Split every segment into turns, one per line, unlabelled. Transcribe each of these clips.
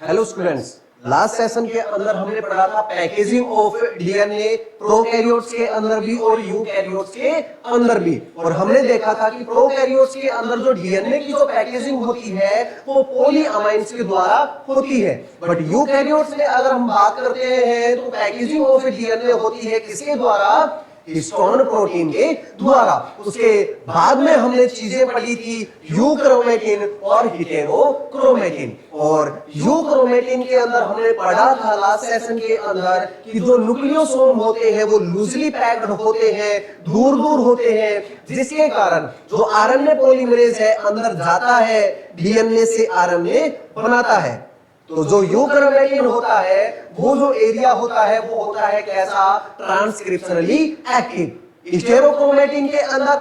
Hello students, last session के अंदर हमने पढ़ा था पैकेजिंग ऑफ डीएनए प्रोकैरियोट्स के अंदर भी और यूकैरियोट्स के अंदर भी। और हमने देखा था कि प्रोकैरियोट्स के अंदर जो डीएनए की जो पैकेजिंग होती है वो पॉलीअमाइन्स के द्वारा होती है, बट यूकैरियोट्स में अगर हम बात करते हैं तो पैकेजिंग ऑफ डीएनए होती है किसके द्वारा? हिस्टोन प्रोटीन के द्वारा। उसके बाद में हमने चीजें पढ़ी थी यूक्रोमेटिन और हेटेरोक्रोमेटिन। और यूक्रोमेटिन के अंदर हमने पढ़ा था लास्ट सेशन के अंदर कि जो न्यूक्लियोसोम होते हैं वो लूजली पैक्ड होते हैं, दूर दूर होते हैं, जिसके कारण जो आरएनए पॉलीमरेज है अंदर जाता है, डीएनए से आरएनए बनाता है। तो जो यूक्रोमेटिन होता है वो जो एरिया होता है वो होता है कैसा? Transcriptionally active. हेटेरोक्रोमेटिन के अंदर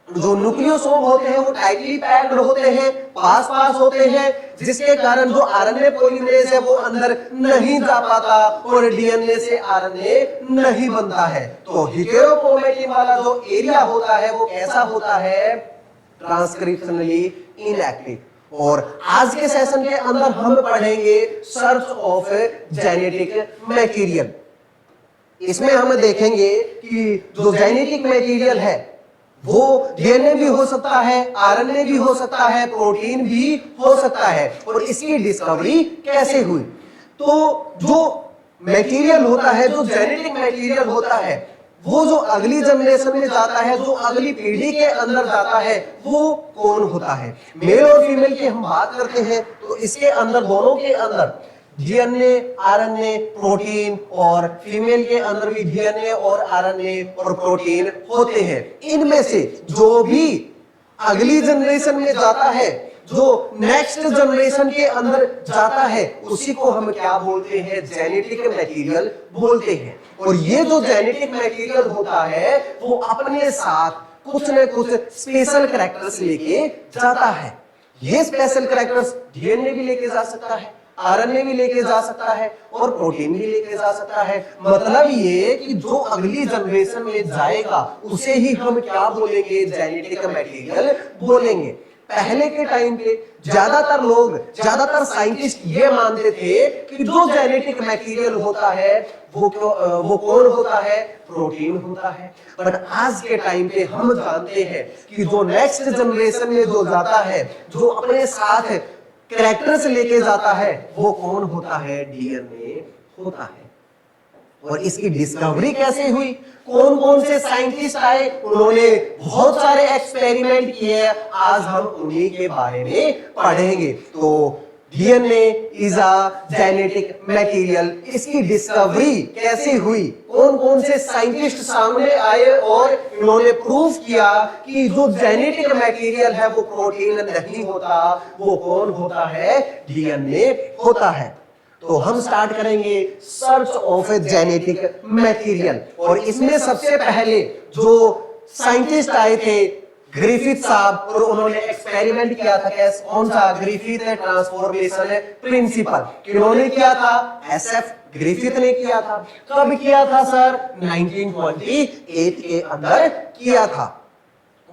जो न्यूक्लियोसोम होते हैं वो टाइटली पैक्ड होते हैं, पास पास होते हैं, जिसके कारण जो आरएनए पॉलीमरेज है वो अंदर नहीं जा पाता और डीएनए से आरएनए नहीं बनता है। तो हेटेरोक्रोमेटिन वाला जो एरिया होता है वो कैसा होता है? Transcriptionally inactive. और आज के सेशन के अंदर हम पढ़ेंगे सर्च ऑफ जेनेटिक मटेरियल। इसमें हम देखेंगे कि जो जेनेटिक मटेरियल है वो डीएनए भी हो सकता है, आरएनए भी हो सकता है, प्रोटीन भी हो सकता है, और इसकी डिस्कवरी कैसे हुई। तो जो मटेरियल होता है, जो जेनेटिक मटेरियल होता है, वो जो अगली जनरेशन में जाता है, जो अगली पीढ़ी के अंदर जाता है, वो कौन होता है? मेल और फीमेल की हम बात करते हैं तो इसके अंदर, दोनों के अंदर डीएनए, आरएनए, प्रोटीन, और फीमेल के अंदर भी डीएनए और आरएनए और प्रोटीन होते हैं। इनमें से जो भी अगली जनरेशन में जाता है, जो नेक्स्ट जनरेशन के अंदर जाता है, उसी को हम क्या बोलते हैं? जेनेटिक मटेरियल बोलते हैं। और ये जो जेनेटिक मटेरियल होता है वो अपने साथ कुछ न कुछ स्पेशल कैरेक्टर्स लेके जाता है। ये स्पेशल कैरेक्टर्स डीएनए भी लेके जा सकता है, आरएनए भी लेके जा सकता है, और प्रोटीन भी लेके जा सकता है। मतलब ये कि जो अगली जनरेशन में जाएगा उसे ही हम क्या बोलेंगे? जेनेटिक मटेरियल बोलेंगे। पहले के टाइम पे ज्यादातर लोग, ज्यादातर साइंटिस्ट ये मानते थे कि जो जेनेटिक मटेरियल होता है वो कौन होता है? प्रोटीन होता है। बट आज के टाइम पे हम जानते हैं कि जो नेक्स्ट जनरेशन में जो जाता है, जो अपने साथ कैरेक्टर्स लेके जाता है, वो कौन होता है? डीएनए होता है। और इसकी डिस्कवरी कैसे हुई? कौन कौन से साइंटिस्ट आए, उन्होंने बहुत सारे एक्सपेरिमेंट किए, आज हम उन्हीं के बारे में पढ़ेंगे। तो DNA is a genetic material, इसकी डिस्कवरी कैसे हुई, कौन कौन से साइंटिस्ट सामने आए और इन्होंने प्रूव किया कि जो जेनेटिक मटेरियल है वो प्रोटीन नहीं होता, वो कौन होता है? डीएनए होता है। तो हम स्टार्ट करेंगे सर्च ऑफ जेनेटिक मटेरियल। और इसमें सबसे पहले जो साइंटिस्ट आए थे ग्रिफिथ साहब, और उन्होंने एक्सपेरिमेंट किया था। कैसे? कौन सा? Griffith transformation principal. किन्होंने किया था? एसएफ ग्रिफिथ ने किया था। कब किया था सर? 1928 के अंदर किया था।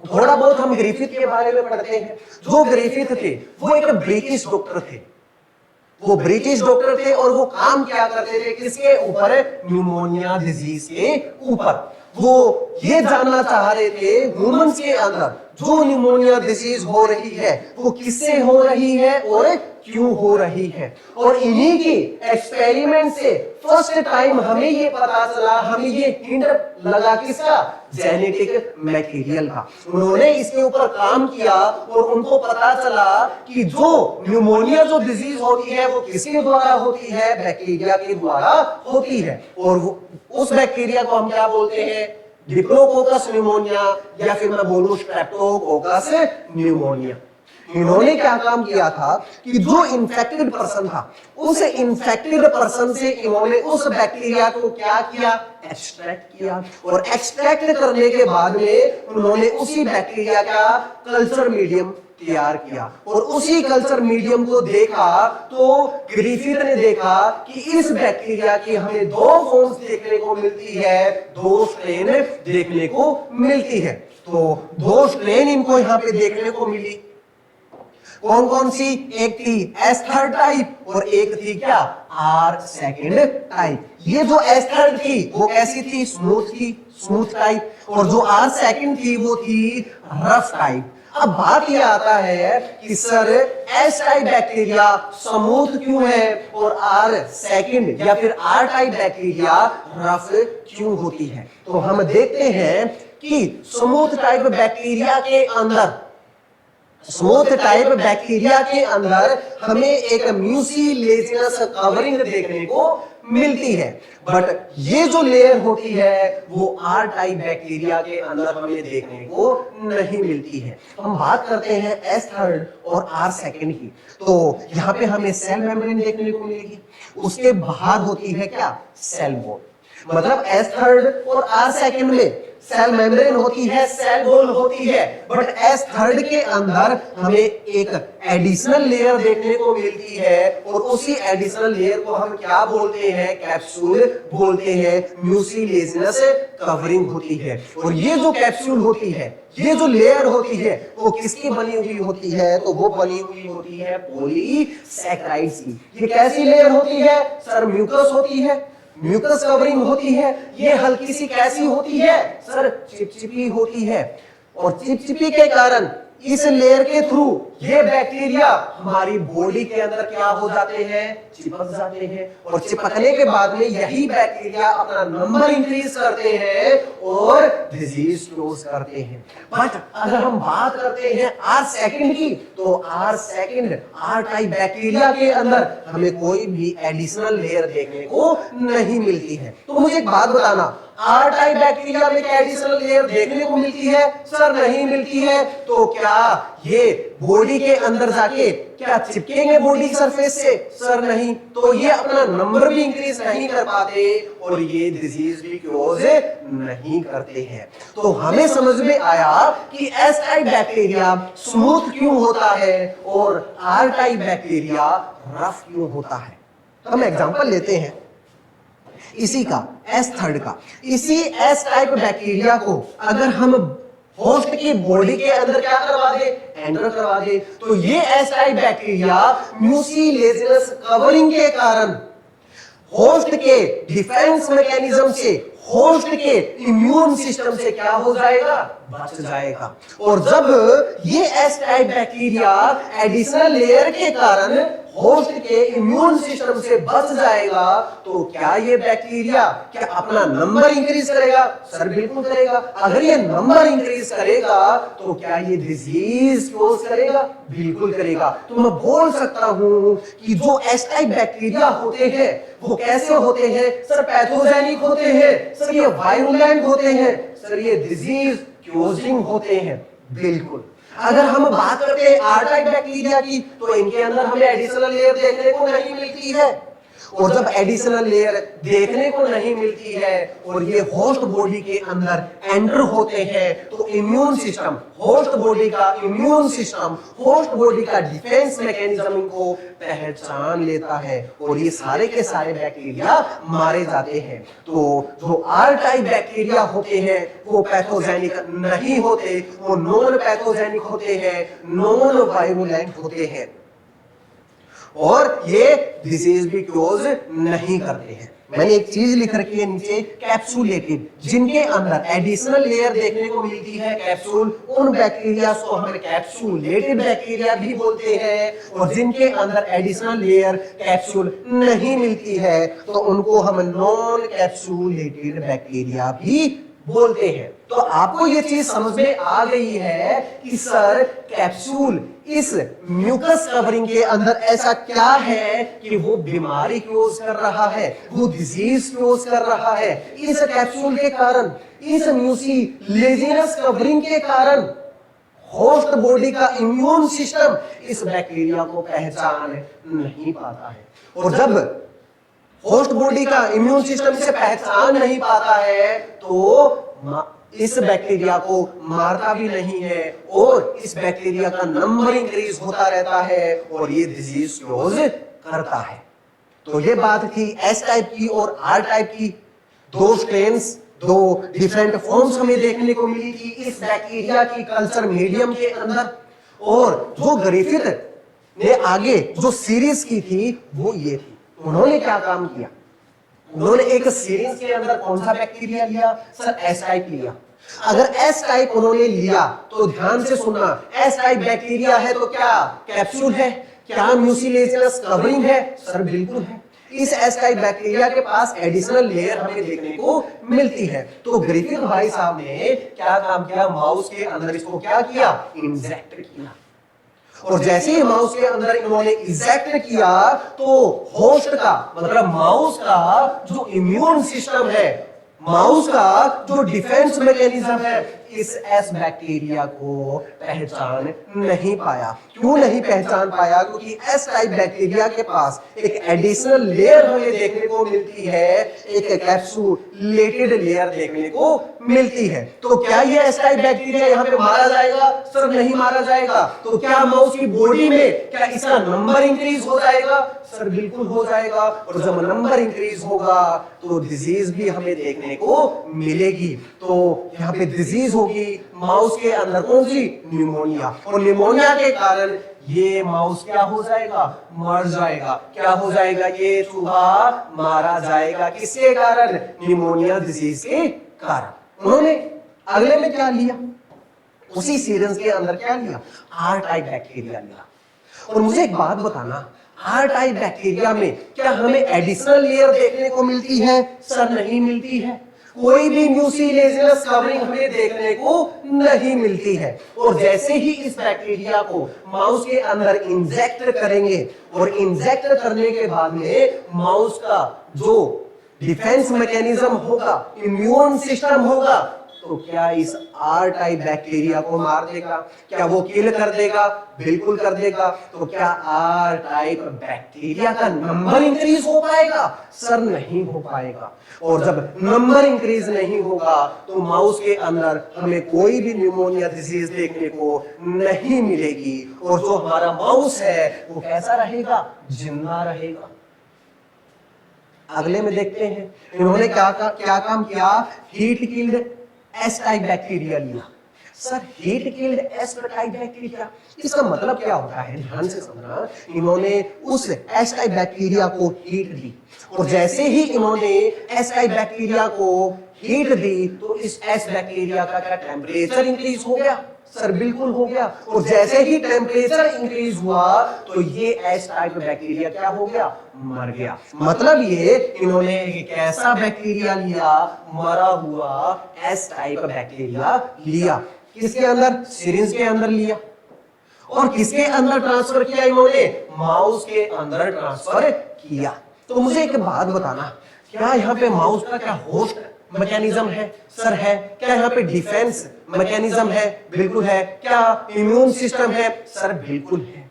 थोड़ा बहुत हम ग्रिफिथ के बारे में पढ़ते हैं। जो ग्रिफिथ थे वो एक ब्रिटिश डॉक्टर थे। वो ब्रिटिश डॉक्टर थे और वो काम क्या करते थे? किसके ऊपर? न्यूमोनिया डिजीज के ऊपर। वो ये जानना चाह रहे थे ह्यूमंस के अंदर जो न्यूमोनिया डिजीज हो रही है वो किससे हो रही है और क्यों हो रही है। और इन्हीं की एक्सपेरिमेंट से फर्स्ट टाइम हमें ये पता चला, हमें ये हिंट लगा किसका? जेनेटिक मटेरियल का। उन्होंने इसके ऊपर काम किया और उनको पता चला कि जो न्यूमोनिया जो डिजीज होती है वो किसके द्वारा होती है? बैक्टीरिया के द्वारा होती है। और उस बैक्टीरिया को हम क्या बोलते हैं? डिप्लोकोकस न्यूमोनिया, या फिर मैं बोलूं स्ट्रेप्टोकोकस न्यूमोनिया। इन्होंने क्या काम किया था कि जो इन्फेक्टेड पर्सन था, उस इन्फेक्टेड पर्सन से इन्होंने उस बैक्टीरिया को क्या किया? एक्सट्रैक्ट किया। और एक्सट्रैक्ट करने के बाद में उन्होंने उसी बैक्टीरिया का कल्चर मीडियम तैयार किया। और उसी कल्चर मीडियम को देखा तो ग्रिफिथ ने देखा कि इस बैक्टीरिया की हमें दो फॉर्म्स देखने को मिलती है, दो स्ट्रेन देखने को मिलती है। तो दो स्ट्रेन इनको यहाँ पे देखने को मिली। कौन कौन सी? एक थी एस थर्ड टाइप और एक थी क्या? R second type. ये जो एस थर्ड थी वो कैसी थी? स्मूथ थी, स्मूथ टाइप। और जो आर सेकंड थी वो थी रफ टाइप। अब बात ये आता है कि sir S type bacteria smooth क्यों है और आर सेकंड या फिर आर टाइप बैक्टीरिया रफ क्यों होती है? तो हम देखते हैं कि स्मूथ टाइप बैक्टीरिया के अंदर, स्मूथ टाइप बैक्टीरिया के अंदर हमें एक म्यूसिलेजिनस कवरिंग देखने को मिलती है, बट ये जो लेयर होती है वो आर टाइप बैक्टीरिया के अंदर हमें देखने को नहीं मिलती है। हम बात करते हैं एस थर्ड और आर सेकंड की, तो यहाँ पे हमें सेल मेम्ब्रेन देखने को मिलेगी, उसके बाहर होती है क्या? Cell wall. मतलब एस थर्ड और आर सेकंड में सेल मेम्ब्रेन होती है, सेल वॉल होती है, बट एस थर्ड के अंदर हमें एक एडिशनल लेयर देखने को मिलती है और उसी एडिशनल लेयर को हम क्या बोलते हैं? कैप्सूल बोलते हैं। म्यूसिलेजिनस कवरिंग होती है। और ये जो कैप्सूल होती है, ये जो लेयर होती है वो किसकी बनी हुई होती है? तो वो बनी हुई होती है पॉलीसैकेराइड्स की। ये कैसी लेयर होती है? सर म्यूकस होती है, म्यूकस कवरिंग होती है। ये हल्की सी कैसी होती है? सर चिपचिपी होती है। और चिपचिपी के कारण इस लेयर के थ्रू ये बैक्टीरिया हमारी बॉडी के अंदर क्या हो जाते हैं? चिपक जाते हैं। और चिपकने के बाद में यही बैक्टीरिया अपना नंबर इंक्रीज करते हैं और डिजीज क्लोज करते हैं। बट अगर हम बात करते हैं आर सेकंड की, तो R second R type bacteria के अंदर हमें कोई भी एडिशनल लेयर देखने को नहीं मिलती है। तो मुझे एक बात बताना, आर टाइप बैक्टीरिया में क्या एडिशनल लेयर देखने को मिलती है? सर नहीं मिलती है। तो क्या ये बॉडी के अंदर जाके क्या चिपकेंगे बॉडी की सरफेस से? सर नहीं। तो ये अपना नंबर भी इंक्रीज नहीं कर पाते और ये डिजीज भी क्लोज नहीं करते हैं। तो हमें समझ में आया कि एस टाइप बैक्टीरिया स्मूथ क्यों होता है और आर टाइप बैक्टीरिया रफ क्यों होता है। हम एग्जांपल लेते हैं इसी का, एस थर्ड का। इसी एस टाइप बैक्टीरिया को अगर हम होस्ट की बॉडी के अंदर क्या करवा दे? एंटर करवा दे, तो ये S type bacteria mucilaginous covering के कारण होस्ट के डिफेंस मैकेनिज्म से, होस्ट के इम्यून सिस्टम से क्या हो जाएगा? बच जाएगा। और जब ये S type bacteria additional layer के कारण होस्ट के इम्यून सिस्टम से बच जाएगा, तो क्या ये बैक्टीरिया क्या अपना नंबर इंक्रीज करेगा? सर बिल्कुल करेगा। अगर ये नंबर इंक्रीज करेगा तो क्या ये डिजीज क्लोज करेगा? बिल्कुल करेगा। तो मैं बोल सकता हूं कि जो एस टाइप बैक्टीरिया होते हैं वो कैसे होते हैं? सर पैथोजेनिक होते हैं, सर ये वायरुलेंट होते हैं, सर ये डिजीज क्लोजिंग होते हैं। बिल्कुल। अगर हम बात करते हैं आर टाइप बैक्टीरिया की, तो इनके अंदर हमें एडिशनल लेयर देखने को नहीं मिलती है। और जब एडिशनल लेयर देखने को नहीं मिलती है और ये होस्ट बॉडी के अंदर एंटर होते हैं, तो इम्यून सिस्टम, होस्ट बॉडी का इम्यून सिस्टम, होस्ट बॉडी का डिफेंस मैकेनिज्म इनको पहचान लेता है और ये सारे के सारे बैक्टीरिया मारे जाते हैं। तो जो आर टाइप बैक्टीरिया होते हैं वो पैथोजेनिक नहीं होते, वो नॉन पैथोजेनिक होते हैं, नॉन वायरुलेंट होते हैं और ये डिजीज भी क्लोज नहीं करते हैं। मैंने एक चीज लिख रखी है नीचे, कैप्सूलेटेड, जिनके अंदर एडिशनल लेयर देखने को मिलती है कैप्सूल, उन बैक्टीरिया को हम कैप्सूलेटेड बैक्टीरिया भी बोलते हैं। और जिनके अंदर एडिशनल लेयर कैप्सूल नहीं मिलती है तो उनको हम नॉन कैप्सूलेटेड बैक्टीरिया भी बोलते हैं। तो आपको ये चीज समझ में आ गई है कि सर कैप्सूल इस म्यूकस कवरिंग के अंदर ऐसा क्या है कि वो बीमारी क्लोज कर रहा है, वो डिजीज क्लोज कर रहा है। इस कैप्सूल के कारण, इस म्यूसिलेजिनस कवरिंग के कारण होस्ट बॉडी का इम्यून सिस्टम इस बैक्टीरिया को पहचान नहीं पाता है। और जब होस्ट बॉडी का इम्यून सिस्टम इसे पहचान नहीं पाता है तो इस बैक्टीरिया को मारता भी नहीं है और इस बैक्टीरिया का नंबर इंक्रीज होता रहता है और ये डिजीज क्लोज करता है। तो ये बात थी एस टाइप की और आर टाइप की। दो स्ट्रेन्स, दो डिफरेंट फॉर्म्स हमें देखने को मिली थी इस बैक्टीरिया की कल्चर मीडियम के अंदर। और जो ग्रिफिथ ने आगे जो सीरीज की थी वो ये थी। उन्होंने क्या काम किया, उन्होंने एक सीरीज के अंदर कौन सा बैक्टीरिया लिया सर, एस टाइप लिया। अगर एस टाइप उन्होंने लिया तो ध्यान से सुनना, एस टाइप बैक्टीरिया है तो क्या कैप्सूल है, क्या म्यूसिलेजिनस कवरिंग है सर, बिल्कुल है। इस एस टाइप बैक्टीरिया के पास एडिशनल लेयर हमें देखने को मिलती है। तो ग्रिफिथ भाई साहब ने क्या काम किया, माउस के अंदर इसको क्या किया, इंजेक्ट किया। और जैसे ही माउस के अंदर इन्होंने इंजेक्ट किया तो होस्ट का मतलब माउस का जो इम्यून सिस्टम है, माउस का जो डिफेंस मैकेनिज्म है, इस एस बैक्टीरिया को पहचान नहीं पाया। क्यों नहीं पहचान पाया, क्योंकि एस टाइप बैक्टीरिया के पास एक एडिशनल लेयर हमें देखने को मिलती है, एक कैप्सूलेटेड लेयर देखने को मिलती है। तो क्या ये एस टाइप बैक्टीरिया यहाँ पे मारा जाएगा सर, नहीं मारा जाएगा। तो क्या माउस की बॉडी में क्या इसका नंबर इंक्रीज हो जाएगा सर, बिल्कुल हो जाएगा। और जब नंबर इंक्रीज होगा तो डिजीज भी हमें देखने को मिलेगी। तो यहाँ पे डिजीज होगी माउस के अंदर, कौन सी, निमोनिया। और निमोनिया के कारण ये माउस क्या हो जाएगा, मर जाएगा। क्या हो जाएगा, ये चूहा मारा जाएगा। किसके कारण, निमोनिया डिजीज के कारण। उन्होंने अगले में क्या लिया, उसी सीरीज के अंदर क्या लिया, आर टाइप बैक्टीरिया लिया। और मुझे एक बात बताना, आर टाइप बैक्टीरिया में क्या हमें एडिशनल लेयर देखने को मिलती है सर, नहीं मिलती है। कोई भी म्यूसिलेजिनस कवरिंग हमें देखने को नहीं मिलती है। और जैसे ही इस बैक्टीरिया को माउस के अंदर इंजेक्ट करेंगे और इंजेक्ट करने के बाद में माउस का जो डिफेंस मैकेनिज्म होगा, इम्यून सिस्टम होगा, तो क्या इस आर टाइप बैक्टीरिया को मार देगा, क्या वो किल कर देगा, बिल्कुल कर देगा। तो क्या आर टाइप बैक्टीरिया का नंबर इंक्रीज हो पाएगा सर, नहीं हो पाएगा। और जब नंबर इंक्रीज नहीं होगा तो माउस के अंदर हमें कोई भी न्यूमोनिया डिजीज देखने को नहीं मिलेगी। और जो हमारा माउस है वो कैसा रहेगा, जिंदा रहेगा। अगले में देखते हैं इन्होंने क्या काम किया, heat killed S type bacteria लिया। Sir heat killed S type bacteria, इसका मतलब क्या होता है, ध्यान से समझना। इन्होंने उस एस टाइप बैक्टीरिया को हीट दी, और जैसे ही इन्होंने एस टाइप बैक्टीरिया को हीट दी तो इस एस बैक्टीरिया का क्या टेम्परेचर इंक्रीज हो गया सर, बिल्कुल हो गया। और जैसे ही टेम्परेचर इंक्रीज हुआ तो ये एस टाइप बैक्टीरिया क्या हो गया, मर गया। मतलब ये इन्होंने एक ऐसा बैक्टीरिया लिया, मरा हुआ एस टाइप बैक्टीरिया लिया। किसके अंदर, सिरिंज के अंदर लिया। और किसके अंदर ट्रांसफर किया इन्होंने, माउस के अंदर ट्रांसफर किया। तो मुझे एक बात बताना, क्या यहाँ पे माउस का क्या होस्ट मैकेनिज्म है सर, है। क्या यहाँ पे डिफेंस मैकेनिज्म है, बिल्कुल है। क्या इम्यून सिस्टम है सर, बिल्कुल है।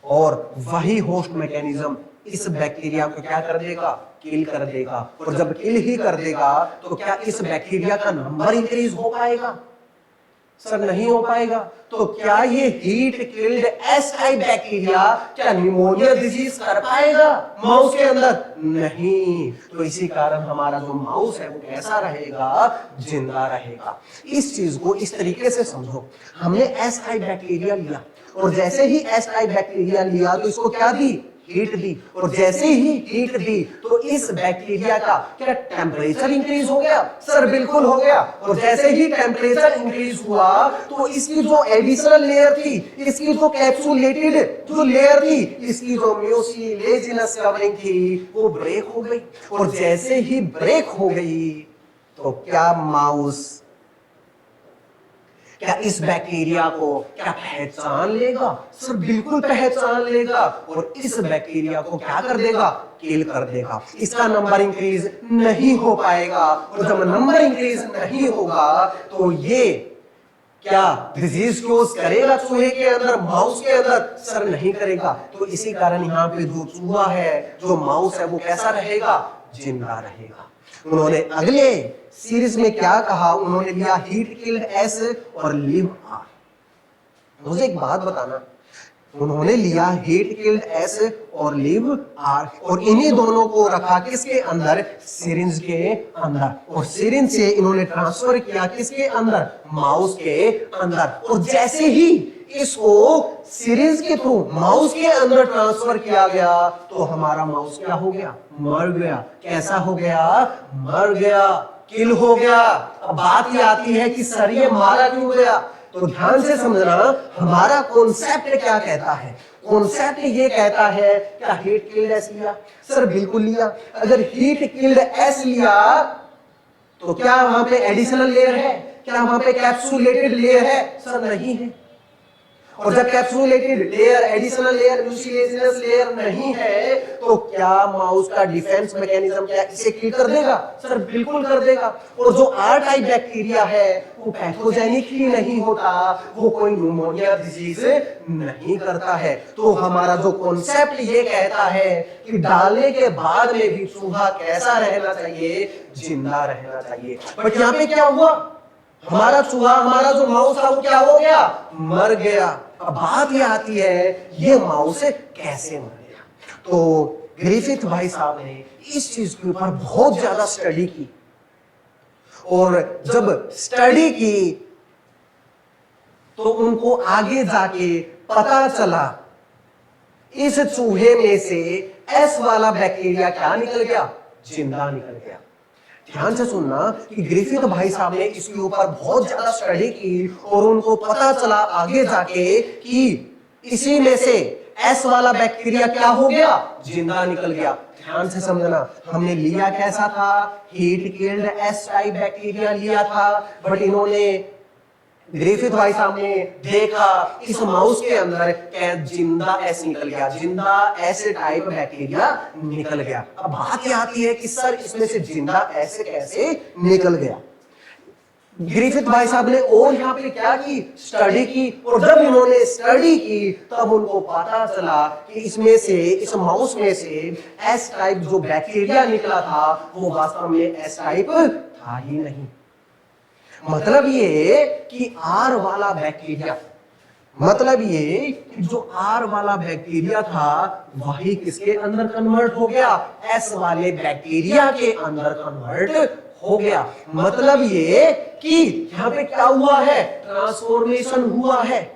और वही होस्ट मैकेनिज्म इस बैक्टीरिया को क्या कर देगा, किल कर देगा। और जब किल ही कर देगा तो क्या इस बैक्टीरिया का नंबर इंक्रीज हो पाएगा सर, नहीं हो पाएगा। तो क्या ये heat killed S type bacteria क्या निमोनिया डिजीज कर पाएगा माउस के अंदर, नहीं। तो इसी कारण हमारा जो माउस है वो कैसा रहेगा, जिंदा रहेगा। इस चीज को इस तरीके से समझो, हमने एस टाइप बैक्टीरिया लिया, और जैसे ही एस टाइप बैक्टीरिया लिया तो इसको क्या दी, हीट दी। और जैसे ही हीट दी तो इस बैक्टीरिया का क्या टेम्परेचर इंक्रीज हो गया सर, बिल्कुल हो गया। और जैसे ही टेम्परेचर इंक्रीज हुआ तो इसकी जो एडिशनल लेयर थी, इसकी जो कैप्सूलेटेड जो लेयर थी, इसकी जो म्यूसिलेजिनस कवरिंग थी वो ब्रेक हो गई। और जैसे ही ब्रेक हो गई तो क्या माउस क्या इस बैक्टीरिया को क्या पहचान लेगा सर, बिल्कुल पहचान लेगा। और इस बैक्टीरिया को क्या कर देगा, किल कर देगा। इसका नंबर इंक्रीज नहीं हो पाएगा। और जब नंबर इंक्रीज नहीं होगा तो ये क्या डिजीज क्लोज करेगा चूहे के अंदर, माउस के अंदर सर, नहीं करेगा। तो इसी कारण यहाँ पे जो चूहा है, जो माउस है, वो कैसा रहेगा, जिंदा रहेगा। उन्होंने अगले सीरीज में क्या कहा, उन्होंने लिया हीट किल्ड एस और लिव आर। मुझे एक बात बताना, उन्होंने लिया हीट किल्ड एस और लिव आर, और इन्हीं दोनों को रखा किसके अंदर, सिरिंज के अंदर। और सिरिंज से इन्होंने ट्रांसफर किया किसके अंदर, माउस के अंदर। और जैसे ही इसको सीरीज के थ्रू माउस के अंदर ट्रांसफर किया गया तो हमारा माउस क्या हो गया? मर गया। कैसा हो गया? मर गया, किल हो गया। अब बात ये आती है कि सर ये मारा क्यों गया? तो ध्यान से समझना, हमारा कॉन्सेप्ट क्या कहता है? कॉन्सेप्ट ये कहता है क्या हीट किल्ड एस लिया? सर बिल्कुल लिया। अगर हीट किल्ड एस लिया तो क्या वहां पे एडिशनल लेयर है? क्या वहां पे कैप्सूलेटेड लेयर है? सर नहीं है। और जब capsulated layer, additional layer, mucilaginous layer नहीं है तो क्या माउस का डिफेंस मैकेनिज्म क्या इसे किल कर देगा? सर बिल्कुल कर देगा। और जो आर टाइप बैक्टीरिया है वो पैथोजेनिक ही नहीं होता, वो कोई न्यूमोनिया डिजीज नहीं करता है। तो हमारा जो कॉन्सेप्ट ये कहता है कि डालने के बाद में भी चूहा कैसा रहना चाहिए? जिंदा रहना चाहिए। बट यहाँ पे क्या हुआ? हमारा चूहा, हमारा जो माउस था वो क्या हो गया? मर गया। अब बात ये आती है ये माउस कैसे मर गया? तो ग्रिफिथ भाई साहब ने इस चीज के ऊपर बहुत ज्यादा स्टडी की, और जब स्टडी की तो उनको आगे जाके पता चला इस चूहे में से एस वाला बैक्टीरिया क्या निकल गया? जिंदा निकल गया। ध्यान से सुनना कि ग्रिफिथ भाई साहब ने इसके ऊपर बहुत ज्यादा स्टडी की और उनको पता चला आगे जाके कि इसी में से एस वाला बैक्टीरिया क्या हो गया? जिंदा निकल गया। ध्यान से समझना, हमने लिया कैसा था? Heat killed S type bacteria लिया था। बट इन्होंने, ग्रिफिथ भाई साहब ने देखा इस माउस के अंदर जिंदा एस निकल गया, जिंदा एस टाइप बैक्टीरिया निकल गया। अब बात ये आती है कि सर इसमें से जिंदा एस कैसे निकल गया? ग्रिफिथ भाई साहब ने और यहाँ पे क्या की? स्टडी की। और जब इन्होंने स्टडी की तब उनको पता चला कि इसमें से, इस माउस में से एस टाइप जो बैक्टीरिया निकला था वो वास्तव में एस टाइप था ही नहीं। मतलब ये कि आर वाला बैक्टीरिया, मतलब ये कि जो आर वाला बैक्टीरिया था वही किसके अंदर कन्वर्ट हो गया? एस वाले बैक्टीरिया के अंदर कन्वर्ट हो गया। मतलब ये कि यहां पे क्या हुआ है? ट्रांसफॉर्मेशन हुआ है।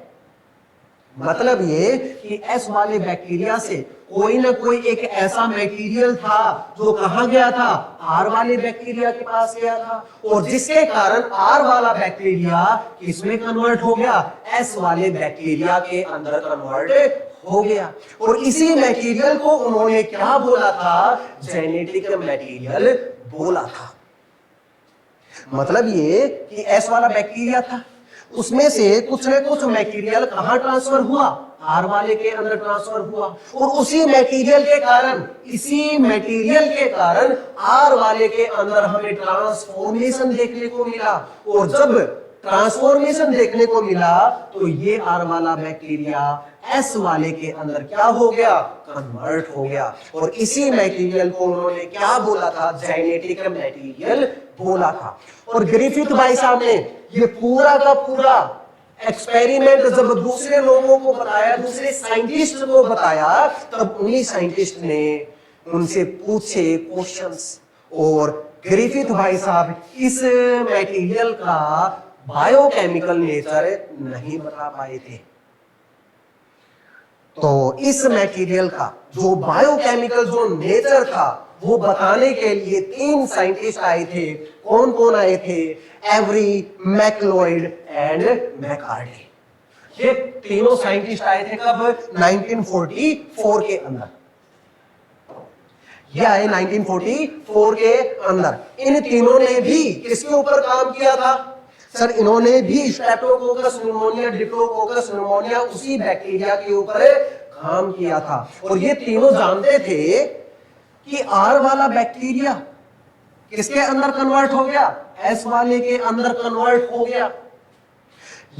मतलब ये कि एस वाले बैक्टीरिया से कोई ना कोई एक ऐसा मटेरियल था जो कहां गया था? आर वाले बैक्टीरिया के पास गया था, और जिसके कारण आर वाला बैक्टीरिया किसमें कन्वर्ट हो गया? एस वाले बैक्टीरिया के अंदर कन्वर्ट हो गया। और इसी मटेरियल को उन्होंने क्या बोला था? जेनेटिक मटेरियल बोला था। मतलब ये कि एस वाला बैक्टीरिया था, उसमें से कुछ न कुछ मटेरियल कहां ट्रांसफर हुआ? आर वाले के अंदर ट्रांसफर हुआ। और उसी मटेरियल के कारण, इसी मटेरियल के कारण आर वाले के अंदर हमें ट्रांसफॉर्मेशन देखने को मिला। और जब ट्रांसफॉर्मेशन देखने को मिला तो ये आर वाला बैक्टीरिया एस वाले के अंदर क्या हो गया? कन्वर्ट हो गया। और इसी मटेरियल को उन्होंने क्या बोला था? जेनेटिक मटेरियल बोला था। और ग्रिफिथ भाई साहब ने ये पूरा का पूरा एक्सपेरिमेंट जब दूसरे लोगों को बताया, दूसरे साइंटिस्ट को बताया, तब उन्हीं साइंटिस्ट ने उनसे पूछे क्वेश्चंस, और ग्रिफिथ भाई साहब इस मटेरियल का बायोकेमिकल नेचर नहीं बता पाए थे। तो इस मटेरियल का जो बायोकेमिकल जो नेचर था वो बताने के लिए 3 साइंटिस्ट आए थे। कौन कौन आए थे? Avery, MacLeod and McCarty. ये तीनों साइंटिस्ट आए थे कब? 1944 के अंदर। ये आए 1944 के अंदर। इन तीनों ने भी किसके ऊपर काम किया था? सर इन्होंने भी स्ट्रेप्टोकोकस न्यूमोनिया, डिप्लोकोकस न्यूमोनिया, उसी बैक्टीरिया के ऊपर काम किया था। और ये तीनों जानते थे कि आर वाला बैक्टीरिया किसके अंदर कन्वर्ट हो गया? एस वाले के अंदर कन्वर्ट हो गया।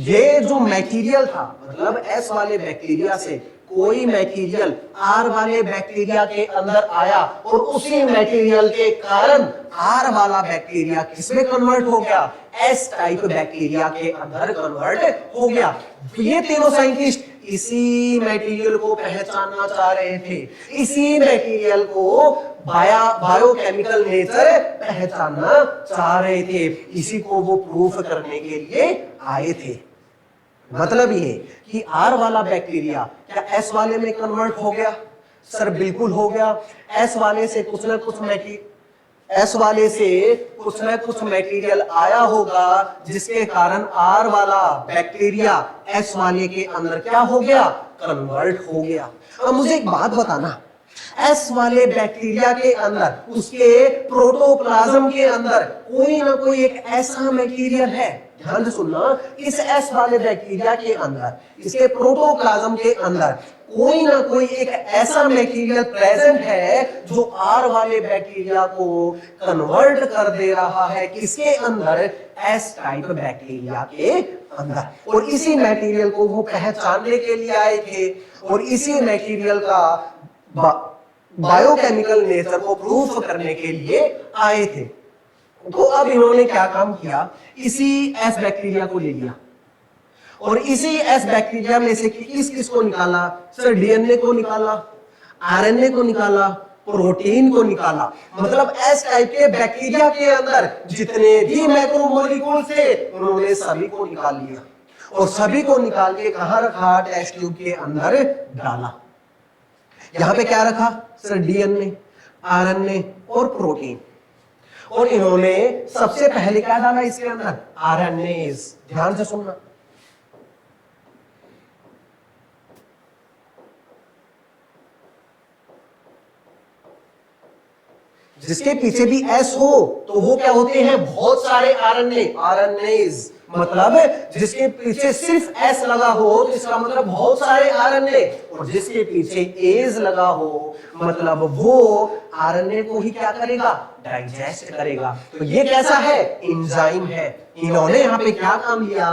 ये जो मटेरियल था, मतलब एस वाले बैक्टीरिया से कोई मटेरियल आर वाले बैक्टीरिया के अंदर आया, और उसी मटेरियल के कारण आर वाला बैक्टीरिया किसमें कन्वर्ट हो गया? एस टाइप बैक्टीरिया के अंदर कन्वर्ट हो गया। ये तीनों साइंटिस्ट इसी मटेरियल को पहचानना चाह रहे थे, इसी मटेरियल को बायोकेमिकल नेचर पहचानना चाह रहे थे, इसी को वो प्रूफ करने के लिए आए थे। मतलब ये कि आर वाला बैक्टीरिया क्या एस वाले में कन्वर्ट हो गया? सर बिल्कुल हो गया। एस वाले से कुछ ना कुछ मटेरियल आया होगा जिसके कारण आर वाला बैक्टीरिया एस वाले के अंदर क्या हो गया? कन्वर्ट हो गया। अब मुझे एक बात बताना, एस वाले बैक्टीरिया के अंदर उसके प्रोटोप्लाज्म के अंदर कोई ना कोई एक ऐसा मटेरियल है, ध्यान से सुनना, इस एस वाले बैक्टीरिया के अंदर, इसके प्रोटोप्लाज्म के अंदर कोई ना कोई एक ऐसा मटेरियल प्रेजेंट है जो आर वाले बैक्टीरिया को कन्वर्ट कर दे रहा है किसके अंदर? एस टाइप बैक्टीरिया के अंदर। और इसी मटेरियल को वो पहचानने के लिए आए थे और इसी मटेरियल का बायोकेमिकल नेचर को प्रूफ करने के लिए आए थे। तो अब इन्होंने क्या काम किया, इसी एस बैक्टीरिया को ले लिया और इसी एस बैक्टीरिया में से किस को निकाला? सर डीएनए को निकाला, आरएनए को निकाला, प्रोटीन को निकाला। मतलब एस टाइप के बैक्टीरिया के अंदर जितने भी मैक्रोमोलिक्यूल थे उन्होंने सभी को निकाल लिया और सभी को निकाल के कहां रखा? टेस्ट ट्यूब के अंदर डाला। यहां पे क्या रखा? सर डीएनए, आरएनए और प्रोटीन। और इन्होंने सबसे पहले क्या डाला इसके अंदर? आरएनएज। ध्यान से सुनना, जिसके पीछे भी एस हो तो वो क्या होते हैं? बहुत सारे आरएनएज। मतलब जिसके पीछे सिर्फ एस लगा हो तो इसका मतलब बहुत सारे आरएनए, और जिसके पीछे एज लगा हो मतलब वो आरएनए को ही क्या करेगा? डाइजेस्ट करेगा। तो ये कैसा है? एंजाइम है। इन्होंने यहाँ पे क्या काम लिया?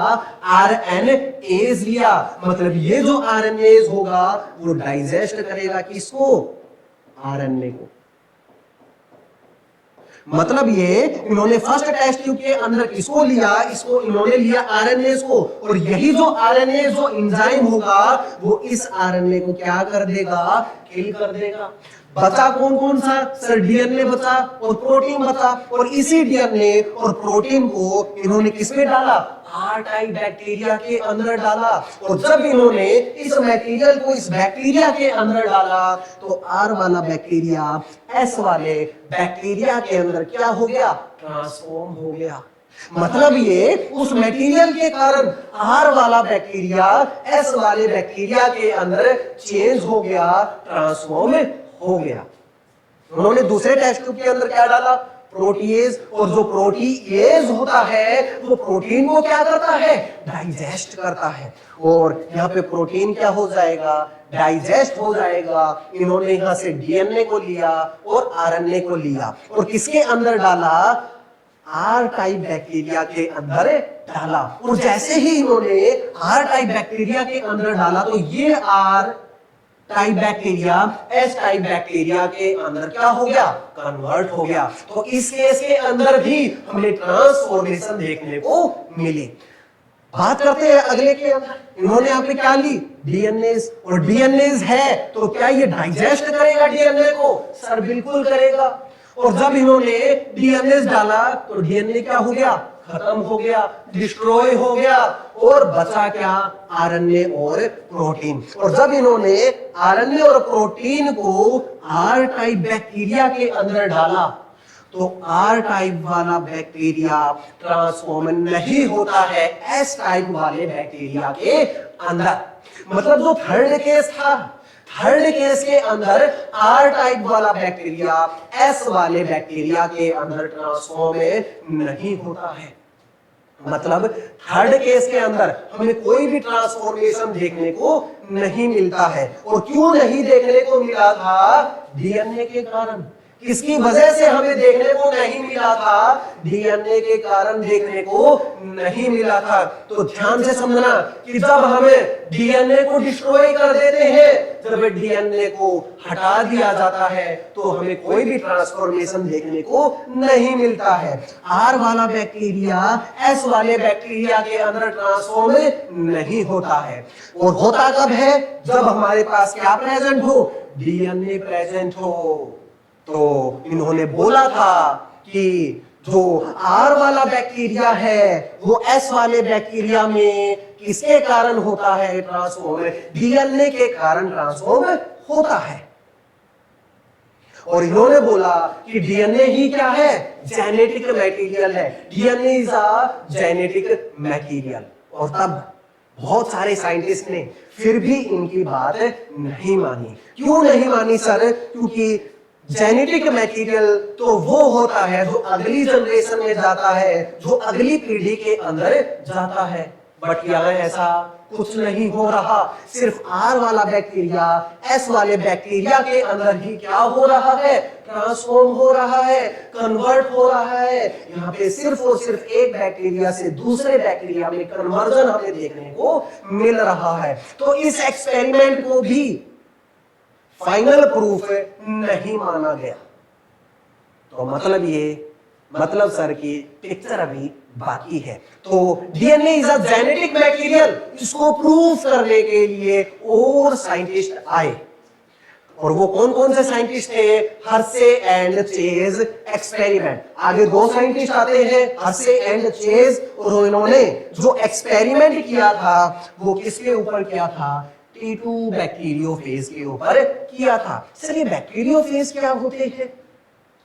आरएनएज लिया। मतलब ये जो आरएनएज होगा वो डाइजेस्ट करेगा किसको? आरएनए को। मतलब ये इन्होंने फर्स्ट टेस्ट ट्यूब के अंदर किसको लिया? इसको इन्होंने लिया आरएनए को, और यही जो आरएनए जो एंजाइम होगा वो इस आरएनए को क्या कर देगा? किल कर देगा। बचा कौन कौन सा? सर डीएनए बचा और प्रोटीन बचा, और इसी डीएनए और प्रोटीन को इन्होंने किसमें डाला? आर टाइप बैक्टीरिया के अंदर डाला। और जब इन्होंने इस मटेरियल को इस बैक्टीरिया के अंदर डाला तो आर वाला बैक्टीरिया एस वाले बैक्टीरिया के अंदर क्या हो गया? ट्रांसफॉर्म हो गया। मतलब ये उस मटेरियल के कारण आर वाला बैक्टीरिया एस वाले बैक्टीरिया के अंदर चेंज हो गया, ट्रांसफॉर्म हो गया। उन्होंने दूसरे टेस्ट ट्यूब के अंदर क्या डाला? प्रोटीएज। और जो प्रोटीएज होता है वो प्रोटीन को क्या करता है? डाइजेस्ट करता है। और यहाँ पे प्रोटीन क्या हो जाएगा? डाइजेस्ट हो जाएगा। इन्होंने यहाँ से डीएनए को लिया और आरएनए को लिया और किसके अंदर डाला? आर टाइप बैक्टीरिया के अंदर डाला। और जैसे ही इन्होंने आर टाइप बैक्टीरिया के अंदर डाला तो ये R type bacteria S type bacteria के अंदर क्या हो गया? कन्वर्ट हो गया। तो इस केस के अंदर भी हमें ट्रांसफॉर्मेशन देखने को मिली। बात करते हैं अगले के अंदर। इन्होंने यहाँ पे क्या ली? डीएनएज। और डीएनएज है तो क्या ये डाइजेस्ट करेगा डीएनए को? सर बिल्कुल करेगा। और जब इन्होंने डीएनएज डाला तो डीएनए क्या हो गया? खत्म हो गया, डिस्ट्रॉय हो गया, और बचा क्या? आरएनए और प्रोटीन। और जब इन्होंने आरएनए और प्रोटीन को आर टाइप बैक्टीरिया के अंदर डाला तो आर टाइप वाला बैक्टीरिया ट्रांसफॉर्म नहीं होता है एस टाइप वाले बैक्टीरिया के अंदर। मतलब जो थर्ड केस था, थर्ड केस के अंदर आर टाइप वाला बैक्टीरिया एस वाले बैक्टीरिया के अंदर ट्रांसफॉर्म नहीं होता है। मतलब थर्ड केस के अंदर हमें कोई भी ट्रांसफॉर्मेशन देखने को नहीं मिलता है। और क्यों नहीं देखने को मिला था? डीएनए के कारण। किसकी वजह से हमें देखने को नहीं मिला था? डीएनए के कारण देखने को नहीं मिला था। तो ध्यान से समझना कि जब हमें डीएनए को डिस्ट्रॉय कर देते हैं, जब डीएनए को हटा दिया जाता है तो हमें कोई भी ट्रांसफॉर्मेशन देखने को नहीं मिलता है। आर वाला बैक्टीरिया एस वाले बैक्टीरिया के अंदर ट्रांसफॉर्म नहीं होता है। और होता कब है? जब हमारे पास क्या प्रेजेंट हो? डीएनए प्रेजेंट हो। तो इन्होंने बोला था कि जो आर वाला बैक्टीरिया है वो एस वाले बैक्टीरिया में किसके कारण होता है ट्रांसफॉर्म? डीएनए के कारण ट्रांसफॉर्म होता है। और इन्होंने बोला कि डीएनए ही क्या है? जेनेटिक मटेरियल है। DNA is a genetic material. और तब बहुत सारे साइंटिस्ट ने फिर भी इनकी बात नहीं मानी। क्यों नहीं मानी सर? क्योंकि जेनेटिक मटेरियल तो वो होता है जो अगली जनरेशन में जाता है, जो अगली पीढ़ी के अंदर जाता है। बट यहाँ ऐसा कुछ नहीं हो रहा। सिर्फ आर वाला बैक्टीरिया एस वाले बैक्टीरिया के अंदर ही क्या हो रहा है? ट्रांसफॉर्म हो रहा है, कन्वर्ट हो रहा है। यहाँ पे सिर्फ और सिर्फ एक बैक्टीरिया से दूसरे बैक्टीरिया में कन्वर्जन हमें देखने को मिल रहा है। तो इस एक्सपेरिमेंट को भी फाइनल प्रूफ नहीं माना गया। तो मतलब सर की पिक्चर अभी बाकी है। तो DNA is a genetic material, इसको प्रूफ करने के लिए और साइंटिस्ट आए। और वो कौन कौन से साइंटिस्ट थे? Hershey and chase experiment. आगे दो साइंटिस्ट आते हैं, हर्शे एंड चेज। और इन्होंने जो एक्सपेरिमेंट किया था वो किसके ऊपर किया था? T2 बैक्टीरियोफेज के ऊपर किया था। सर ये बैक्टीरियोफेज क्या होते हैं?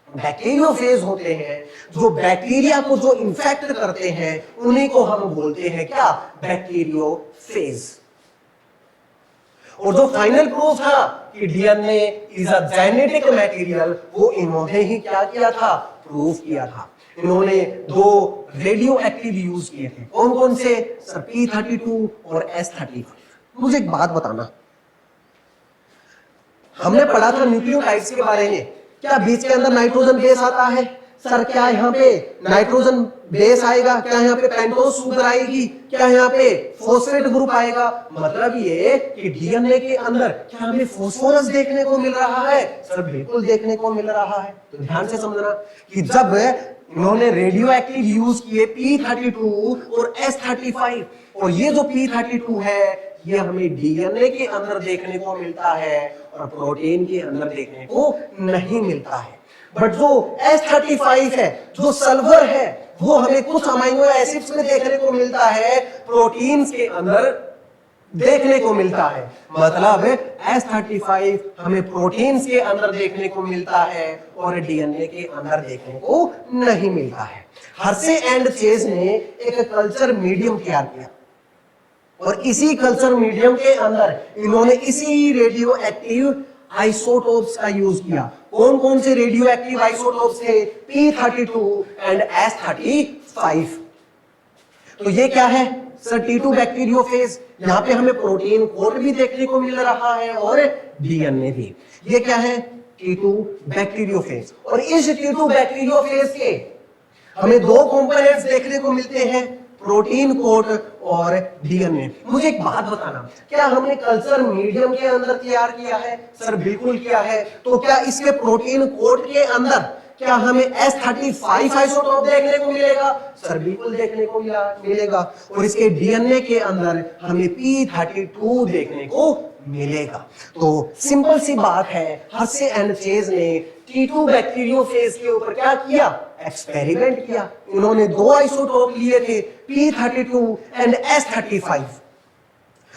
बैक्टीरियोफेज होते हैं जो बैक्टीरिया को जो इन्फेक्ट करते हैं उन्हीं को हम बोलते हैं क्या? बैक्टीरियोफेज। और जो फाइनल प्रूफ था कि DNA is a genetic material, वो इन्होंने ही क्या किया था? प्रूफ किया था। इन्होंने दो रेडियो एक्टिव यूज किए थे। कौन कौन से सर? P32 और S35। मुझे एक बात बताना, हमने पढ़ा था न्यूक्लियोटाइड्स के बारे में। क्या बीच के अंदर नाइट्रोजन बेस आता है? सर क्या यहाँ पे नाइट्रोजन बेस आएगा? क्या यहाँ पे पेंटोस सुगर आएगी? क्या यहाँ पे फॉस्फेट ग्रुप आएगा? मतलब ये कि डीएनए के अंदर क्या हमें फास्फोरस देखने को मिल रहा है? सर बिल्कुल देखने को मिल रहा है। तो ध्यान से समझना कि जब इन्होंने रेडियो एक्टिव यूज किए P32 और S35, और ये जो P32 है ये हमें डीएनए के अंदर देखने को मिलता है और प्रोटीन के अंदर देखने को नहीं मिलता है। बट जो S35 है, जो सल्फर है, वो हमें कुछ अमाइनो एसिड्स में देखने को मिलता है, प्रोटीन्स के अंदर देखने को मिलता है। मतलब S35 हमें प्रोटीन्स के अंदर देखने को मिलता है और डीएनए के अंदर देखने को नहीं मिलता है। हर्शे एंड चेज ने एक कल्चर मीडियम तैयार किया और इसी कल्चर मीडियम के अंदर इन्होंने इसी रेडियो एक्टिव आइसोटोप्स का यूज किया। कौन कौन से रेडियो एक्टिव आइसोटोप्स थे? P32 and S35। तो ये क्या है सर? T2 bacteriophage. यहाँ पे हमें प्रोटीन कोड भी देखने को मिल रहा है और डीएनए भी। ये क्या है? T2 bacteriophage. और इस T2 बैक्टीरियोफेज के हमें दो कंपोनेंट्स देखने को मिलते हैं, प्रोटीन कोट और डीएनए। मुझे एक बात बताना, क्या हमने कल्चर मीडियम के अंदर तैयार किया है? सर बिल्कुल किया है। तो क्या इसके प्रोटीन कोट के अंदर क्या हमें S35 आइसोटोप देखने को मिलेगा? सर बिल्कुल देखने को मिलेगा। और इसके डीएनए के अंदर हमें P32 देखने को मिलेगा। तो सिंपल सी बात है, हर्शे एंड चेज ने T2 बैक्टीरियोफेज के ऊपर क्या किया? एक्सपेरिमेंट किया। इन्होंने दो आइसोटोप लिए थे, P32 एंड S35।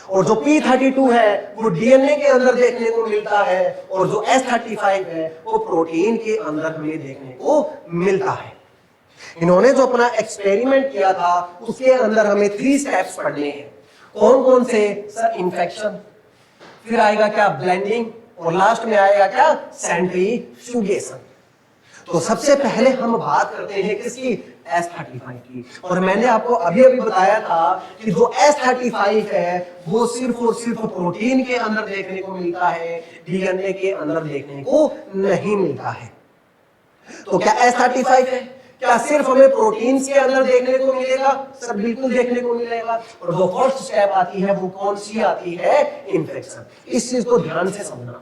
और जो P32 है वो डीएनए के अंदर देखने को मिलता है और जो S35 है वो प्रोटीन के अंदर हमें देखने को मिलता है। इन्होंने जो अपना एक्सपेरिमेंट किया था उसके अंदर हमें 3 स्टेप्स पढ़ने हैं। कौन कौन से सर? इन्फेक्शन, फिर आएगा क्या? ब्लेंडिंग, और लास्ट में आएगा क्या? सेंट्रीफ्यूगेशन। तो सबसे पहले हम बात करते हैं किसकी? S35 की। और मैंने आपको अभी बताया था कि जो S35 है वो सिर्फ और सिर्फ प्रोटीन के अंदर देखने को मिलता है, डीएनए के अंदर देखने को नहीं मिलता है। तो क्या S35 है? क्या सिर्फ हमें प्रोटीन्स के अंदर देखने को मिलेगा? सर बिल्कुल देखने को मिलेगा। और जो फर्स्ट स्टेप आती है वो कौन सी आती है? इन्फेक्शन। इस चीज को ध्यान से समझना।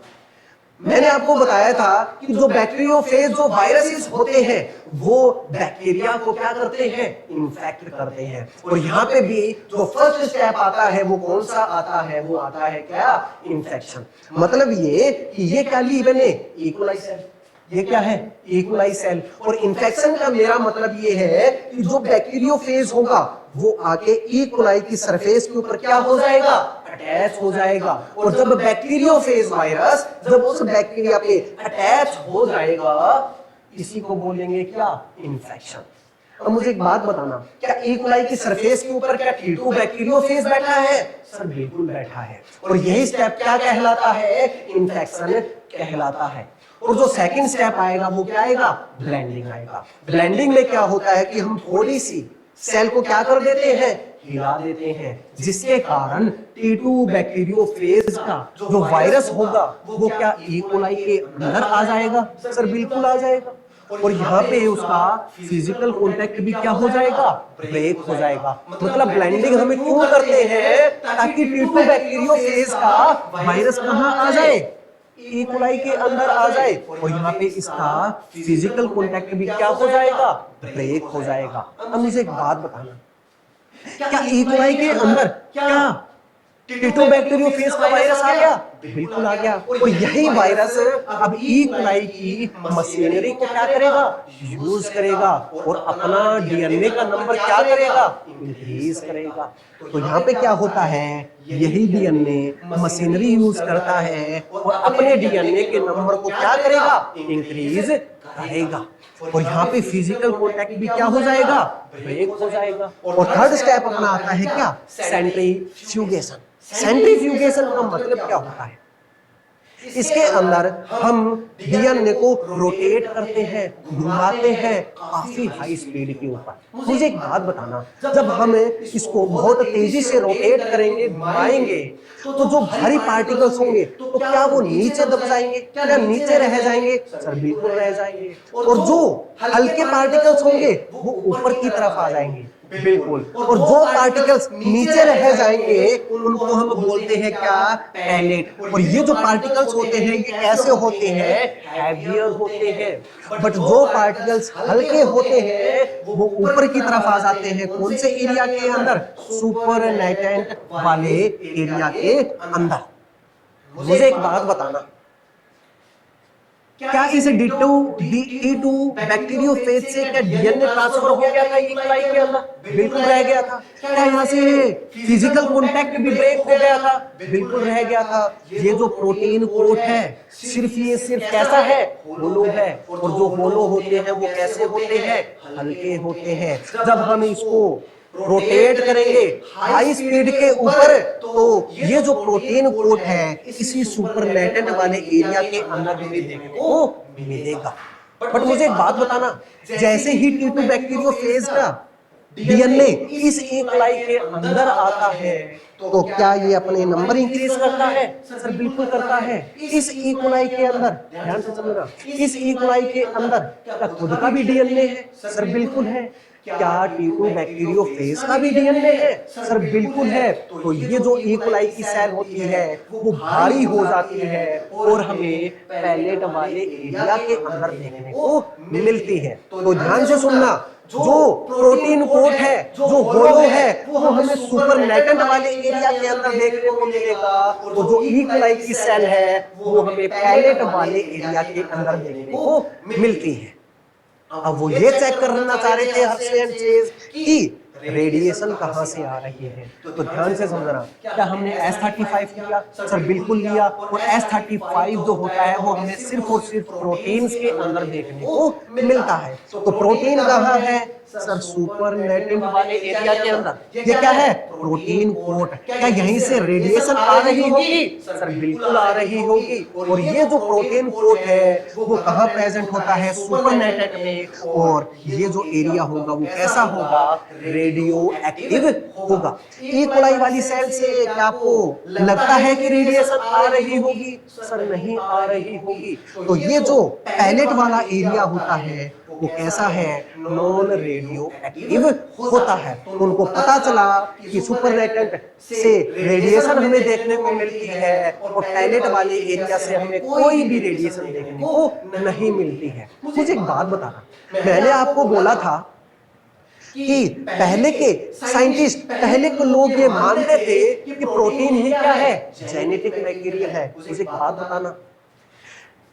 मैंने आपको बताया था कि जो बैक्टीरियोफेज, जो वायरसेस होते हैं वो बैक्टीरिया को क्या करते हैं? इन्फेक्ट करते हैं। और यहाँ पे भी जो फर्स्ट स्टेप आता है वो कौन सा आता है? वो आता है क्या? इन्फेक्शन। मतलब ये कि ये क्या ली मैंने? E coli cell. ये क्या है? E coli cell. और इन्फेक्शन का मेरा मतलब ये है कि जो बैक्टीरियोफेज होगा वो आके इकोलाई की सरफेस के ऊपर क्या हो जाएगा? अटैच हो जाएगा। और जब बैक्टीरियोफेज वायरस जब उस बैक्टीरिया पे अटैच हो जाएगा, इसी को बोलेंगे क्या? इन्फेक्शन। अब मुझे एक बात बताना, क्या इकोलाई की सरफेस के ऊपर क्या T2 बैक्टीरियोफेज बैठा है? सर बिल्कुल बैठा है। और यही स्टेप क्या कहलाता है? इन्फेक्शन कहलाता है। और जो सेकंड स्टेप आएगा वो क्या आएगा? ब्लेंडिंग आएगा। ब्लेंडिंग में क्या होता है कि हम थोड़ी सी सेल को क्या कर देते हैं? हिला देते हैं, जिसके कारण T2 बैक्टीरियोफेज का जो वायरस होगा वो क्या इकोलाई के अंदर आ जाएगा? सर बिल्कुल आ जाएगा। और यहाँ पे उसका फिजिकल कांटेक्ट भी क्या हो जाएगा? ब्रेक हो जाएगा। मतलब ब्लेंडिंग हमें क्यों करते हैं? ताकि T2 बैक्टीरियोफेज का वायरस कहाँ आ जाए? इकोलाई के अंदर आ जाए। और यहाँ पे इसका फिजिकल कांटेक्ट भी क्या हो जाएगा? ब्रेक हो जाएगा। अब मुझे एक बात बताना, क्या इकोलाई के अंदर क्या T2 बैक्टीरियोफेज का वायरस आ गया? बिल्कुल आ गया। और यही वायरस अब इकोलाई की मशीनरी को क्या करेगा? यूज करेगा और अपना डीएनए का नंबर क्या करेगा? इंक्रीज करेगा। तो यहाँ पे क्या होता है? यही डीएनए मशीनरी यूज करता है और अपने डीएनए के नंबर को क्या करेगा? इंक्रीज करेगा। और यहाँ पे फिजिकल कांटेक्ट भी क्या हो जाएगा? ब्रेक हो जाएगा। और थर्ड स्टेप अपना आता है क्या? सेंट्रीफ्यूगेशन। सेंट्रीफ्यूगेशन का मतलब क्या होता है? इसके अंदर हम डीएनए को रोटेट करते हैं, घुमाते हैं काफी हाई स्पीड के ऊपर। मुझे एक बात बताना, जब हम इसको बहुत तेजी से रोटेट करेंगे, घुमाएंगे, तो जो भारी पार्टिकल्स होंगे तो क्या वो नीचे दब जाएंगे? क्या नीचे रह जाएंगे? सर बिल्कुल रह जाएंगे। और जो हल्के पार्टिकल्स होंगे वो ऊपर की तरफ आ जाएंगे। बिल्कुल। और जो पार्टिकल्स नीचे रह जाएंगे उनको हम बोलते हैं क्या? पैलेट। और ये जो पार्टिकल्स होते हैं ये कैसे होते हैं? हैवियर होते हैं। बट जो पार्टिकल्स हल्के होते हैं वो ऊपर की तरफ आ जाते हैं। कौन से एरिया के अंदर? सुपरनेटेंट वाले एरिया के अंदर। मुझे एक बात बताना, क्या इस D2 बैक्टीरियोफेज से क्या डीएनए ट्रांसफर हो गया था इकोलाई के अंदर? बिल्कुल रह गया था। क्या यहाँ से फिजिकल कांटेक्ट भी ब्रेक हो गया था? बिल्कुल रह गया था। ये जो प्रोटीन कोट है सिर्फ कैसा है? होलो है। और जो होलो होते हैं वो कैसे होते हैं? हल्के होते हैं। जब हम इसको रोटेट करेंगे हाई स्पीड के ऊपर तो ये जो प्रोटीन कोट है इसी सुपरनेटेंट वाले एरिया के अंदर भी देखने को मिलेगा। बट मुझे एक बात बताना, जैसे ही T2 बैक्टीरियोफेज का डीएनए इस इकोलाई के अंदर आता है तो क्या ये अपने नंबर इंक्रीज करता है? सर बिल्कुल करता है। इस इकोलाई के अंदर ध्यान से समझना, इस इकोलाई के अंदर क्या खुद का भी डीएनए है? सर बिल्कुल है। क्या T2 बैक्टीरियोफेज का भी डीएनए है? सर बिल्कुल है। तो ये जो इकोलाई की सेल होती है वो भारी हो जाती है और हमें पैलेट वाले एरिया के अंदर देखने को मिलती है। तो ध्यान से सुनना, जो प्रोटीन कोट है, जो होलो है, वो हमें सुपरनेटेंट वाले एरिया के अंदर देखने को मिलेगा और जो इकोलाई की सेल है वो हमें पैलेट वाले एरिया के अंदर देखने को मिलती है। अब वो ये चेक करना चाह रहे थे हर चीज कि रेडिएशन कहां से आ रही है। तो ध्यान से समझना, क्या हमने S35 लिया? सर बिल्कुल लिया। और S35 जो होता है वो हमें सिर्फ और सिर्फ प्रोटीन्स के अंदर देखने को मिलता है। तो प्रोटीन कहां है? सर सुपरनेटेंट वाले एरिया के अंदर। ये क्या है? Protein coat. क्या यहीं से रेडिएशन आ रही होगी? सर बिल्कुल आ रही होगी। और ये जो प्रोटीन कोट है वो कहां प्रेजेंट होता है? सुपरनेटेंट में। और ये जो एरिया होगा वो कैसा होगा? रेडियो एक्टिव होगा। इकोलाई वाली सेल से क्या आपको लगता है कि रेडिएशन आ रही होगी? सर नहीं आ रही होगी। तो ये जो पैलेट वाला एरिया होता है वो कैसा है? नॉन रेडियो एक्टिव होता है। तो उनको पता चला कि सुपरनेटेंट से रेडिएशन हमें देखने को मिलती है और पैलेट वाले एरिया से हमें कोई भी रेडिएशन देखने को नहीं मिलती है। मुझे एक बात बताना, मैंने आपको बोला था कि पहले के साइंटिस्ट, पहले के लोग ये मानते थे कि प्रोटीन ही क्या है? जेनेटिक मटेरियल है। मुझे एक बात बताना,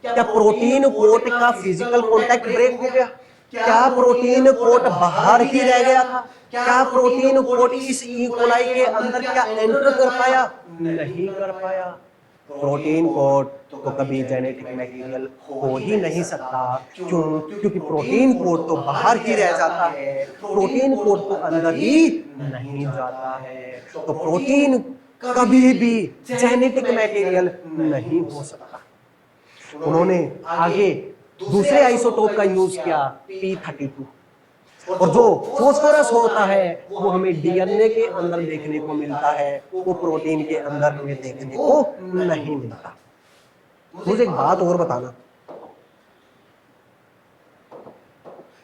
क्या प्रोटीन कोट का फिजिकल कांटेक्ट ब्रेक हो गया? क्या प्रोटीन कोट बाहर ही रह गया था? क्या प्रोटीन कोट इस ई कोलाई के अंदर क्या एंटर कर पाया? नहीं कर पाया। प्रोटीन कोट तो कभी जेनेटिक मटेरियल हो ही नहीं सकता। क्यों? क्योंकि प्रोटीन कोट तो बाहर ही रह जाता है, प्रोटीन कोट तो अंदर ही नहीं जाता है। तो प्रोटीन कभी भी जेनेटिक मटेरियल नहीं हो सकता। उन्होंने आगे दूसरे आइसोटोप का यूज किया, P32। और जो फास्फोरस होता है वो हमें डीएनए के अंदर देखने को मिलता है, वो प्रोटीन के अंदर हमें देखने को नहीं मिलता। मुझे एक बात और बताना,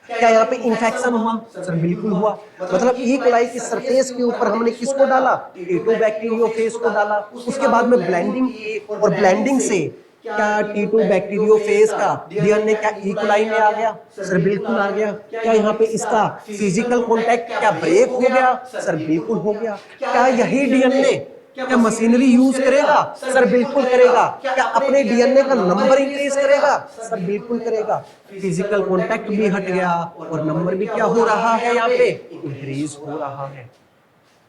क्या यहाँ पे इंफेक्शन हुआ? सर बिल्कुल हुआ। मतलब ई कोलाई की सरफेस के ऊपर हमने किसको डाला? टी2 बैक्टीरियोफेज को डाला। उसके बाद में ब्लेंडिंग की, और ब्लेंडिंग से क्या टी2 बैक्टीरियोफेज का डीएनए क्या ई कोलाई में आ गया? सर बिल्कुल आ गया। क्या यहाँ पे इसका फिजिकल कांटेक्ट क्या ब्रेक हो गया? सर बिल्कुल हो गया। क्या यही डीएनए क्या मशीनरी यूज करेगा? सर बिल्कुल करेगा। क्या अपने डीएनए का नंबर इंक्रीज करेगा? सर बिल्कुल करेगा। फिजिकल कांटेक्ट भी हट गया और नंबर भी क्या हो रहा है? यहाँ पे इंक्रीज हो रहा है।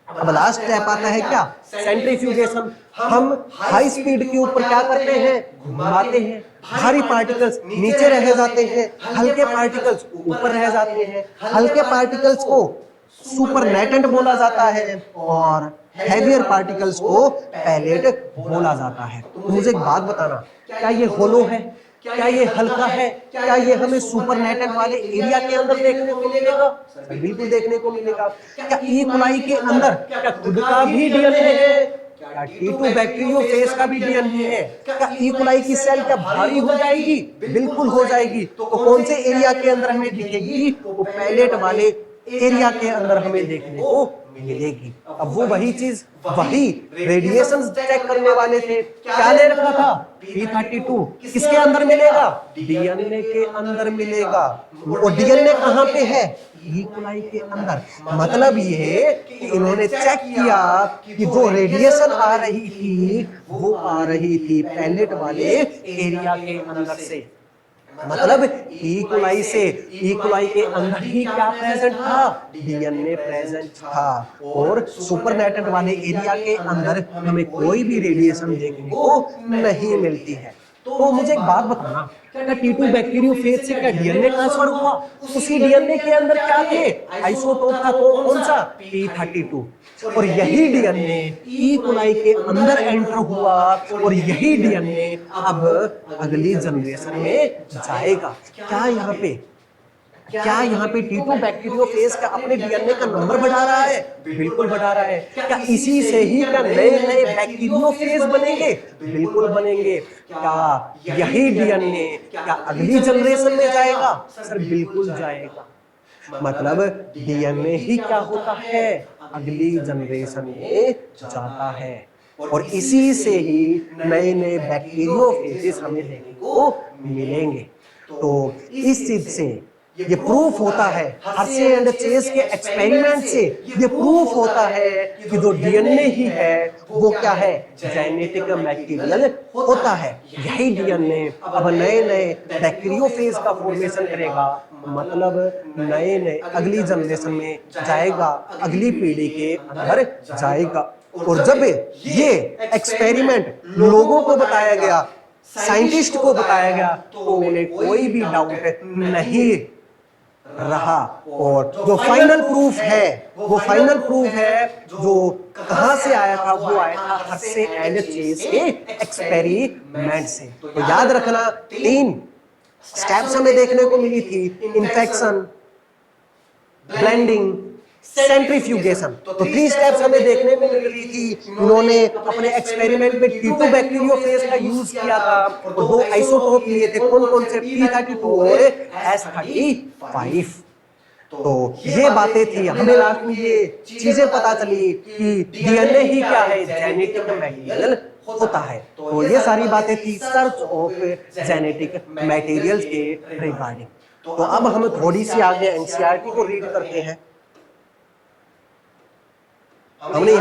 अब लास्ट स्टेप आता है क्या? सेंट्रीफ्यूगेशन। हम हाई स्पीड के ऊपर क्या करते हैं? घुमाते हैं। भारी पार्टिकल्स नीचे रह जाते हैं, हल्के पार्टिकल्स ऊपर रह जाते हैं। हल्के पार्टिकल्स को सुपरनेटेंट बोला जाता है और हैवियर पार्टिकल्स को पैलेट बोला जाता है। तो मुझे एक बात बताना, क्या ये होलो है? क्या ये हल्का है? क्या ये हमें सुपरनेटेंट वाले एरिया के अंदर देखने को मिलेगा? सर बिल्कुल देखने को मिलेगा। क्या ई कोलाई के अंदर क्या खुद का भी डीएनए है? क्या टी2 बैक्टीरियोफेज का भी डीएनए है? क्या ई कोलाई की सेल क्या भारी हो जाएगी? बिल्कुल हो जाएगी। तो कौन से एरिया के अंदर हमें दिखेगी? वो पैलेट वाले एरिया के अंदर हमें देखने को मिलेगी। अब वो वही चीज, वही रेडिएशन चेक करने वाले थे, क्या ले रखा था? P32। किसके अंदर मिलेगा? डीएनए के अंदर मिलेगा। और डीएनए कहां पे है? ई कोलाई के अंदर। मतलब ये कि इन्होंने चेक किया कि जो रेडिएशन आ रही थी वो आ रही थी पैलेट वाले एरिया के अंदर से। मतलब ई कोलाई से, ई कोलाई के अंदर ही क्या प्रेजेंट था? डीएनए प्रेजेंट था। और सुपरनेटेंट वाले एरिया के अंदर हमें कोई भी रेडिएशन देखने को नहीं मिलती है। तो मुझे एक बात बताना, क्या टी2 बैक्टीरियोफेज से क्या डीएनए ट्रांसफर हुआ? उसी डीएनए के अंदर क्या थे? आइसोटोप था। कौन सा? P32। और यही डीएनए ई कोलाई के अंदर एंटर हुआ और यही डीएनए अब अगली जनरेशन में जाएगा। क्या यहाँ पे टी2 बैक्टीरियोफेज का अपने डीएनए का नंबर बढ़ा रहा है? बिल्कुल बढ़ा रहा है। क्या इसी से ही क्या नए नए बैक्टीरियोफेज बनेंगे? बिल्कुल बनेंगे। क्या यही डीएनए क्या अगली जनरेशन में जाएगा? सर बिल्कुल जाएगा। मतलब डीएनए ही क्या होता है? अगली जनरेशन में जाता है। और इसी से ही नए नए बैक्टीरियोफेजेस हमें देखने को मिलेंगे। तो इस चीज से ये प्रूफ होता है, हर्शे एंड चेस के एक्सपेरिमेंट से ये प्रूफ होता है कि जो डीएनए ही है वो क्या है? जेनेटिक मटेरियल होता है। यही डीएनए अब नए नए बैक्टीरियोफेज का फॉर्मेशन करेगा। मतलब नए नए अगली जनरेशन में जाएगा, अगली पीढ़ी के अंदर जाएगा। और जब ये एक्सपेरिमेंट लोगों को बताया गया, साइंटिस्ट को बताया गया, तो उन्हें कोई भी डाउट नहीं रहा। और जो फाइनल प्रूफ है, वो फाइनल प्रूफ है जो कहां से आया था? वो आया था हर्शे एंड चेस के एक्सपेरिमेंट से। तो याद रखना, 3 स्टेप्स हमें देखने को मिली थी, इन्फेक्शन, ब्लेंडिंग, सेंट्रीफ्यूगेशन। तो 3 स्टेप्स हमें देखने को मिली थी। उन्होंने अपने एक्सपेरिमेंट में टी2 बैक्टीरियोफेज का यूज किया था और 2 आइसोटोप लिए थे। कौन से? P32 और S35। तो ये बातें थी, हमें लास्ट में ये चीजें पता चली कि डीएनए ही क्या है? जेनेटिक मटेरियल होता है। तो ये सारी बातें थी सर्च ऑफ जेनेटिक मटेरियल्स के रिगार्डिंग। तो अब हम थोड़ी सी आगे एनसीईआरटी को रीड करते हैं। हमने